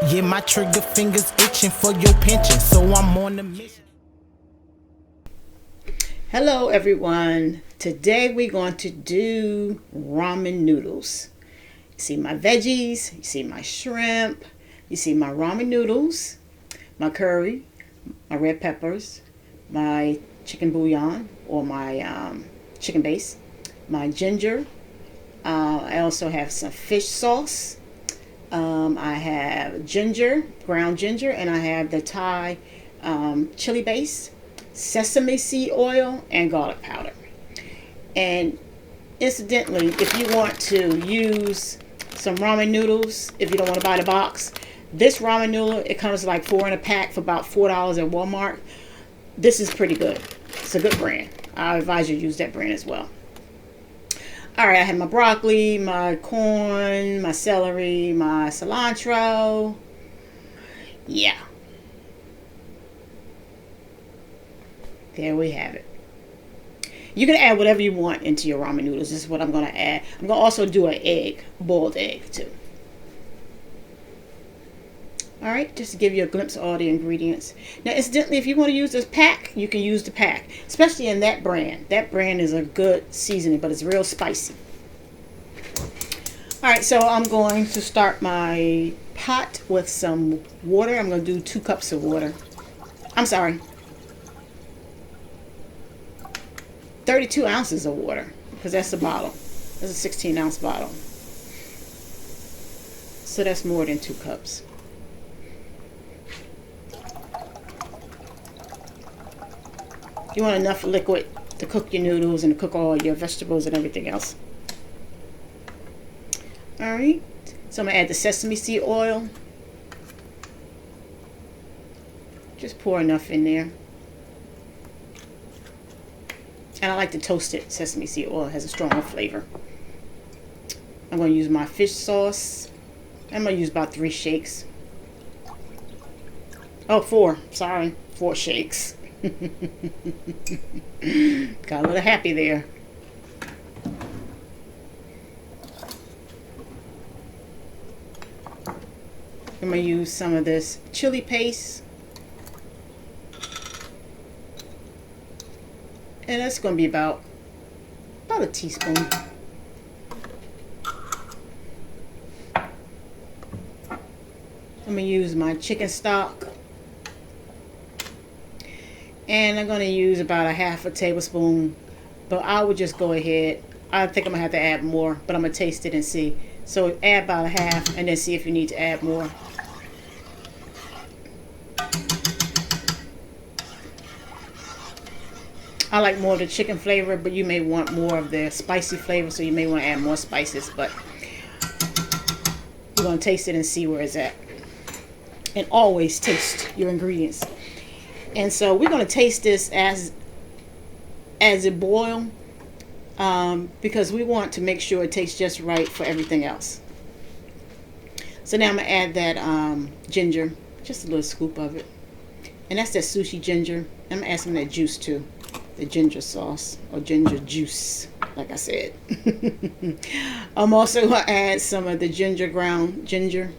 Yeah, my trigger fingers itching for your pension, so I'm on the mission. Hello everyone. Today we're going to do ramen noodles. You see my veggies, you see my shrimp, you see my ramen noodles, my curry, my red peppers, my chicken bouillon or my chicken base, my ginger. I also have some fish sauce. I have ginger, ground ginger, and I have the Thai chili base, sesame seed oil, and garlic powder. And incidentally, if you want to use some ramen noodles, if you don't want to buy the box, this ramen noodle, it comes like 4 in a pack for about $4 at Walmart. This is pretty good. It's a good brand. I advise you to use that brand as well. All right, I have my broccoli, my corn, my celery, my cilantro. Yeah. There we have it. You can add whatever you want into your ramen noodles. This is what I'm going to add. I'm going to also do an egg, boiled egg too. All right, just to give you a glimpse of all the ingredients. Now, incidentally, if you want to use this pack, you can use the pack, especially in that brand. That brand is a good seasoning, but it's real spicy. All right, so I'm going to start my pot with some water. I'm going to do 2 cups of water. I'm sorry, 32 ounces of water, because that's the bottle. That's a 16-ounce bottle. So that's more than 2 cups. You want enough liquid to cook your noodles and to cook all your vegetables and everything else. Alright, so I'm going to add the sesame seed oil. Just pour enough in there. And I like the toasted sesame seed oil. It has a stronger flavor. I'm going to use my fish sauce. I'm going to use about 3 shakes. Oh, 4. Sorry. 4 shakes. Got a little happy there. I'm going to use some of this chili paste. And that's going to be about a teaspoon. I'm going to use my chicken stock. And I'm going to use about a half a tablespoon. But I would just go ahead. I think I'm going to have to add more, but I'm going to taste it and see. So add about a half and then see if you need to add more. I like more of the chicken flavor, but you may want more of the spicy flavor, so you may want to add more spices. But you're going to taste it and see where it's at. And always taste your ingredients. And so we're going to taste this as it boils, because we want to make sure it tastes just right for everything else. So now I'm going to add that ginger, just a little scoop of it. And that's that sushi ginger. I'm going to add some of that juice too. The ginger sauce or ginger juice, like I said. I'm also going to add some of the ground ginger,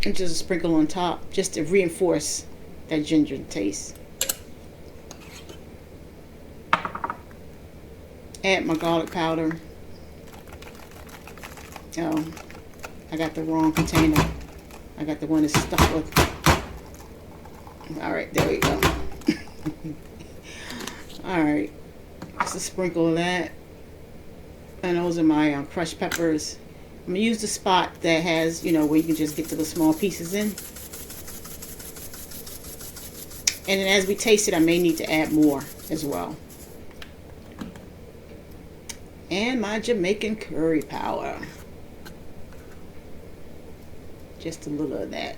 and just a sprinkle on top, just to reinforce that ginger taste. Add my garlic powder. Oh, I got the wrong container. I got the one that's stuck with. All right, there we go. All right, just a sprinkle of that. And those are my crushed peppers. I'm gonna use the spot that has, where you can just get to the small pieces in. And then as we taste it, I may need to add more as well. And my Jamaican curry powder. Just a little of that.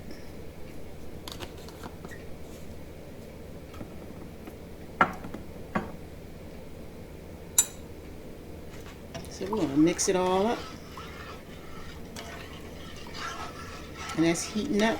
So we're going to mix it all up. And that's heating up.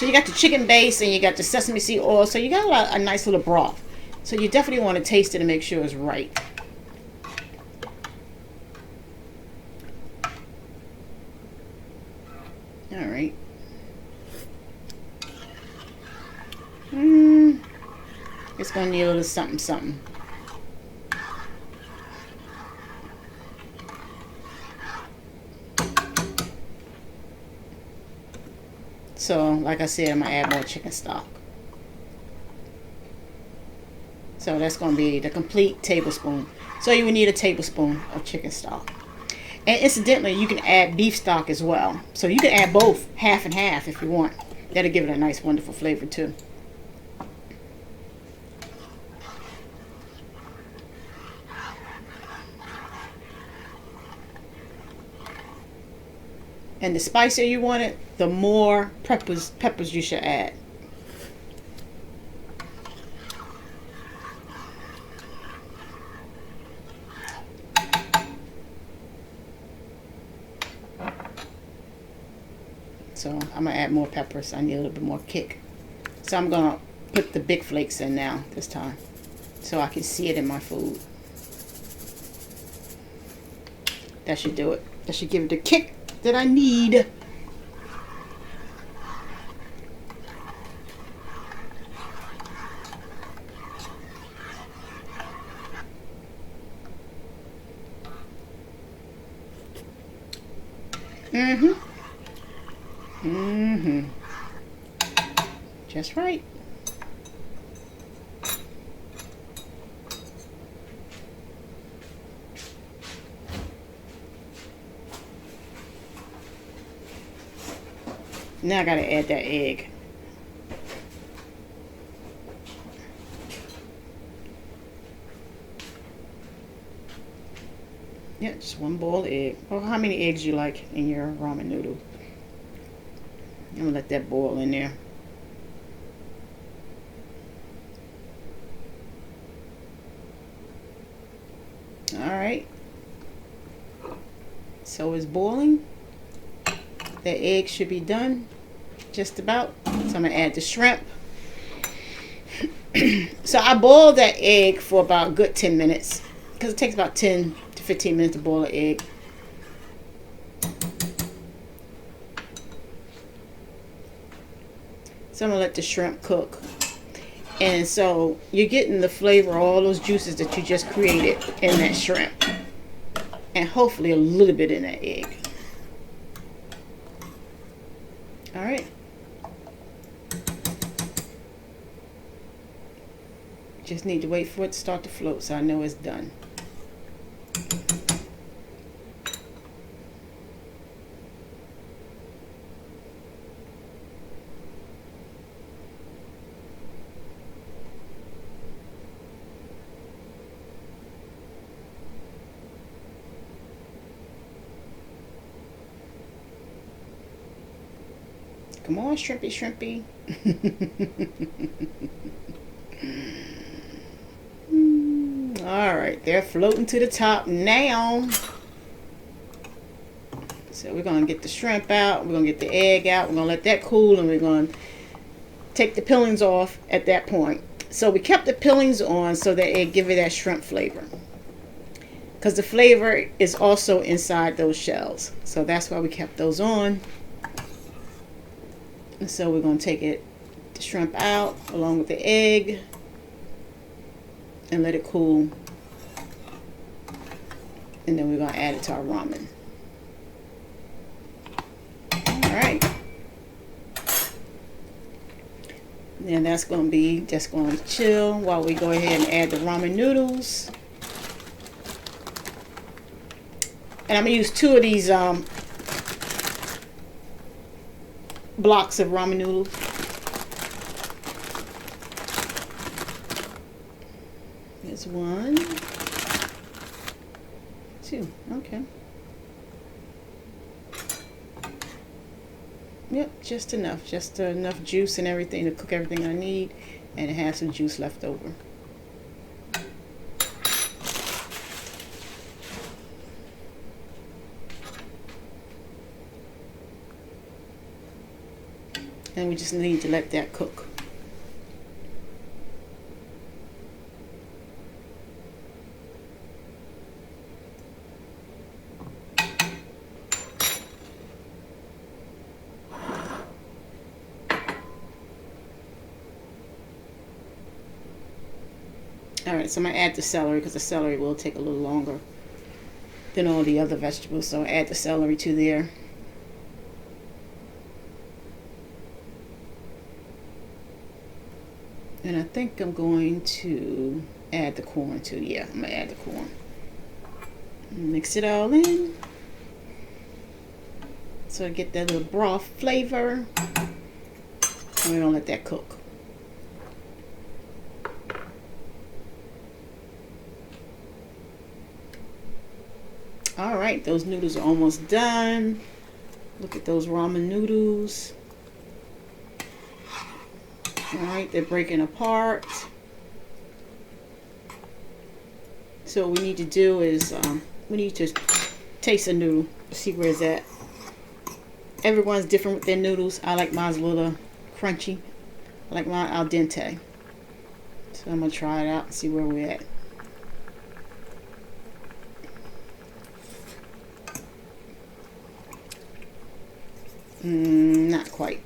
So you got the chicken base and you got the sesame seed oil. So you got a nice little broth. So you definitely want to taste it and make sure it's right. All right. It's going to need a little something, something. So, like I said, I'm going to add more chicken stock. So that's going to be the complete tablespoon. So you would need a tablespoon of chicken stock. And incidentally, you can add beef stock as well. So you can add both, half and half if you want. That'll give it a nice, wonderful flavor too. And the spicier you want it, the more peppers you should add. So I'm gonna add more peppers. I need a little bit more kick. So I'm gonna put the big flakes in now this time, so I can see it in my food. That should do it. That should give it the kick that I need. Just right. Now I gotta add that egg. Yeah, just one boiled egg. Or how many eggs you like in your ramen noodle. I'm gonna let that boil in there. Alright. So it's boiling. The egg should be done. Just about. So I'm gonna add the shrimp. So I boiled that egg for about a good 10 minutes. Because it takes about 10 to 15 minutes to boil an egg. So I'm gonna let the shrimp cook. And so you're getting the flavor, all those juices that you just created in that shrimp. And hopefully a little bit in that egg. Alright. Just need to wait for it to start to float so I know it's done. Come on, shrimpy, shrimpy. Alright, they're floating to the top now. So we're going to get the shrimp out. We're going to get the egg out. We're going to let that cool. And we're going to take the peelings off at that point. So we kept the peelings on so that it give it that shrimp flavor. Because the flavor is also inside those shells. So that's why we kept those on. And so we're going to take the shrimp out along with the egg and let it cool. And then we're going to add it to our ramen. Alright. Then that's going to be just going to chill while we go ahead and add the ramen noodles. And I'm going to use 2 of these blocks of ramen noodles. There's 1, 2. Okay. Yep, just enough. Just enough juice and everything to cook everything I need, and have some juice left over. And we just need to let that cook. Alright, so I'm going to add the celery because the celery will take a little longer than all the other vegetables. So add the celery to there. And I think I'm going to add the corn too. Yeah, I'm going to add the corn. Mix it all in. So I get that little broth flavor. And we're going to let that cook. Alright, those noodles are almost done. Look at those ramen noodles. Alright, they're breaking apart. So what we need to do is, we need to taste a noodle. See where it's at. Everyone's different with their noodles. I like mine a little crunchy. I like mine al dente. So I'm going to try it out and see where we're at. Not quite.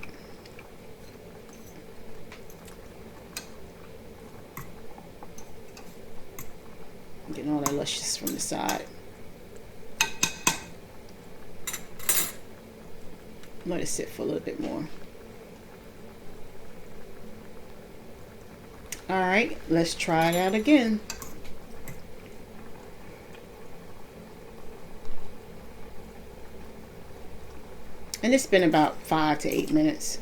Getting all that luscious from the side. Let it sit for a little bit more. Alright, let's try it out again. And it's been about 5 to 8 minutes.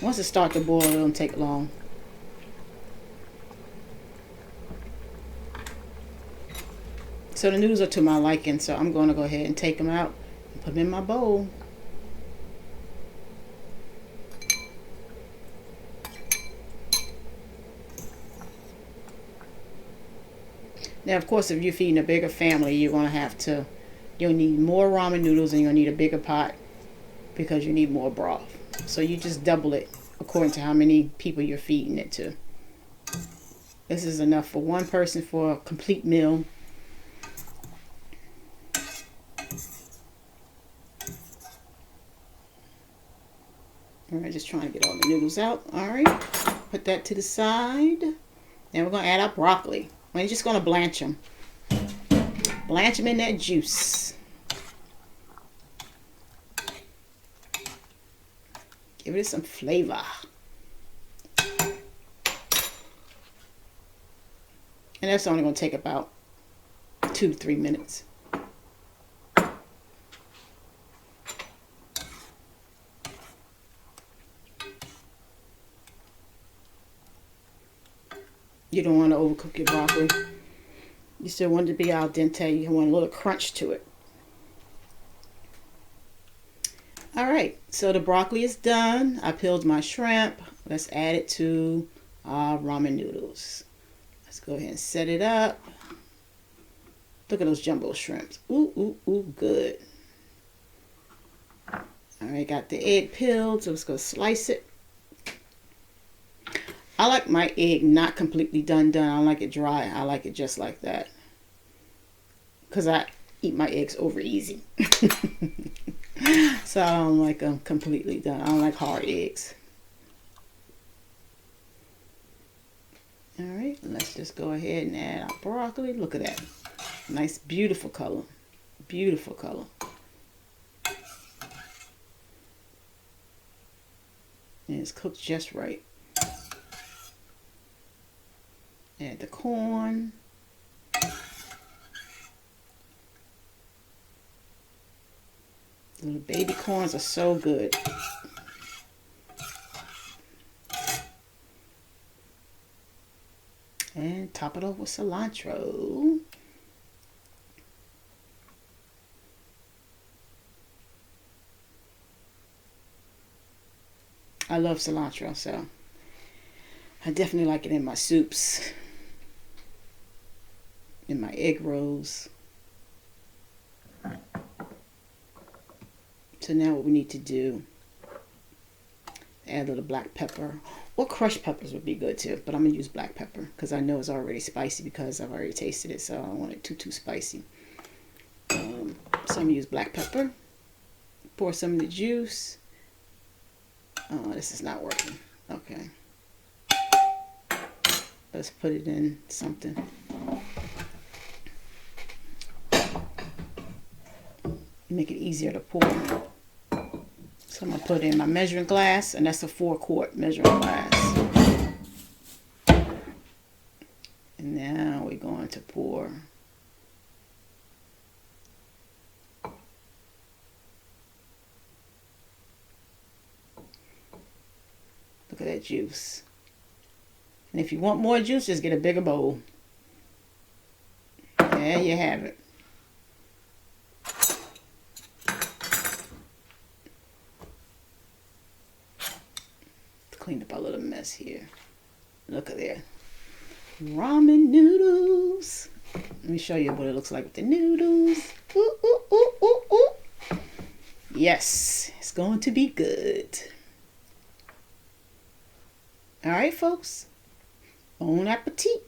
Once it starts to boil, it don't take long. So the noodles are to my liking, so I'm going to go ahead and take them out and put them in my bowl. Now, of course, if you're feeding a bigger family, you'll need more ramen noodles and you'll need a bigger pot because you need more broth. So you just double it according to how many people you're feeding it to. This is enough for one person for a complete meal. Alright, just trying to get all the noodles out. Alright, put that to the side. Then we're going to add our broccoli. We're just going to blanch them. Blanch them in that juice. Give it some flavor. And that's only going to take about 2 to 3 minutes. You don't want to overcook your broccoli. You still want it to be al dente. You want a little crunch to it. Alright, so the broccoli is done. I peeled my shrimp. Let's add it to our ramen noodles. Let's go ahead and set it up. Look at those jumbo shrimps. Ooh, ooh, ooh, good. Alright, got the egg peeled, so let's go slice it. I like my egg not completely done. I don't like it dry. I like it just like that. Because I eat my eggs over easy. So I don't like them completely done. I don't like hard eggs. Alright, let's just go ahead and add our broccoli. Look at that. Nice, beautiful color. Beautiful color. And it's cooked just right. Add the corn. Little baby corns are so good. And top it off with cilantro. I love cilantro, so I definitely like it in my soups, in my egg rolls. So now what we need to do, Add a little black pepper. Or crushed peppers would be good too. But I'm going to use black pepper because I know it's already spicy because I've already tasted it. So I don't want it too spicy. So I'm going to use black pepper. Pour some of the juice. Oh, this is not working. Okay. Let's put it in something. Make it easier to pour. So I'm going to put it in my measuring glass, and that's a 4-quart measuring glass. And now we're going to pour. Look at that juice. And if you want more juice, just get a bigger bowl. There you have it. Clean up our little mess here. Look at there. Ramen noodles. Let me show you what it looks like with the noodles. Ooh, ooh, ooh, ooh, ooh. Yes, it's going to be good. All right, folks. Bon appetit.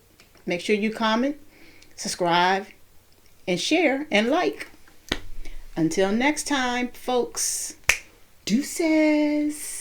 Make sure you comment, subscribe, and share, and like. Until next time, folks. Deuces.